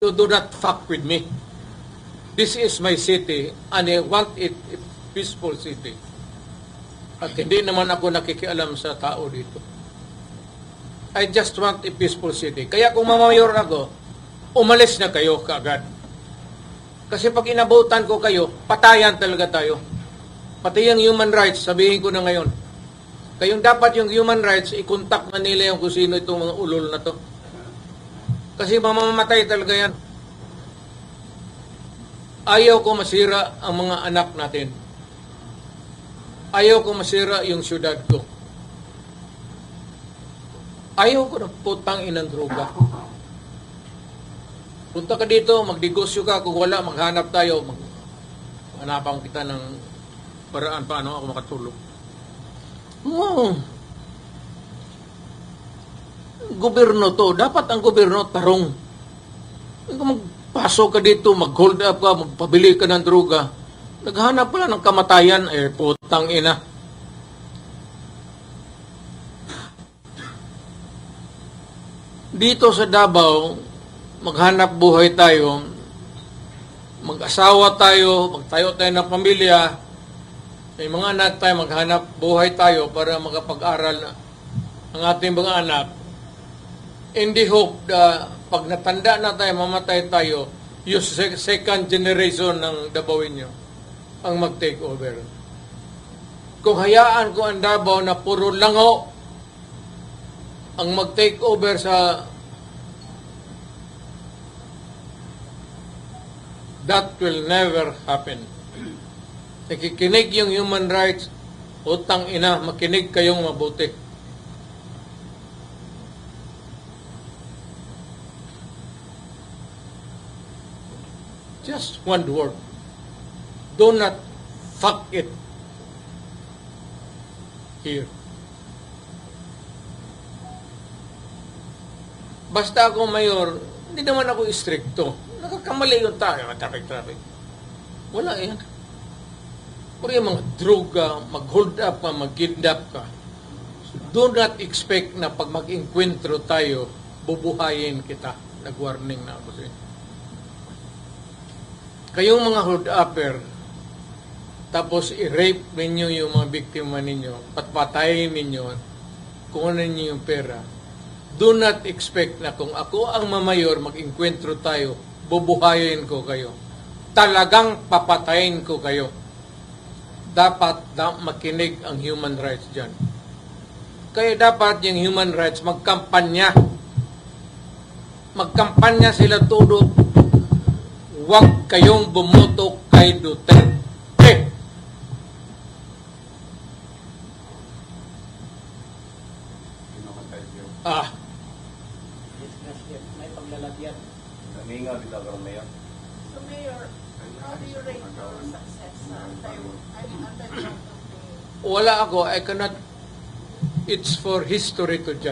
do not fuck with me. This is my city and I want it a peaceful city. At hindi naman ako nakikialam sa tao dito. I just want a peaceful city. Kaya kung mamayor ako, umalis na kayo kaagad. Kasi pag inabutan ko kayo, patayan talaga tayo. Pati yung human rights, sabihin ko na ngayon. Kayong dapat yung human rights, i-contact na nila yung kung sino itong mga ulol na to. Kasi mamamatay talaga yan. Ayaw ko masira ang mga anak natin. Ayaw ko masira yung syudad ko. Ayaw ko na putang inang droga. Punta ka dito, magdegosyo ka. Kung wala, maghanap tayo. Hanapan kita ng paraan paano ako makatulog. Gobyerno to. Dapat ang gobyerno tarong. Kung magpasok ka dito, mag-hold up ka, magpabili ka ng droga, naghanap pala ng kamatayan, putang ina. Dito sa Davao, maghanap buhay tayo, mag-asawa tayo, magtayo tayo ng pamilya, may mga anak tayo, maghanap buhay tayo para makapag-aral ang ating mga anak. In the hope na pag natanda na tayo, mamatay tayo, yung second generation ng Davaoenyo ang mag-take over. Kung hayaan ko ang Davao na puro lango ang mag-take over sa that will never happen. Nakikinig yung human rights, utang ina, makinig kayong mabuti. Just one word. Do not fuck it here. Basta ako mayor, hindi naman ako istrikto. Nakakamali yung tayo, traffic. Wala yan. Pero yung mga droga, mag-hold up ka, mag-kidnap ka, do not expect na pag mag-enkwentro tayo, bubuhayin kita. Nag-warning na ako sa inyo. Kayong mga hold-upper, tapos i-rape ninyo yung mga biktima ninyo, patpatayin ninyo, kunin ninyo yung pera, do not expect na kung ako ang mamayor, mag-enkwentro tayo, bubuhayin ko kayo. Talagang papatayin ko kayo. Dapat makinig ang human rights dyan. Kaya dapat yung human rights magkampanya. Magkampanya sila todo. Huwag kayong bumoto kay Duterte. May paglalagyan. Naminga, bitaw ka Mayor. So, Mayor, how do you rate your success sa anti-drug campaign? Wala ako, I cannot, it's for history to judge.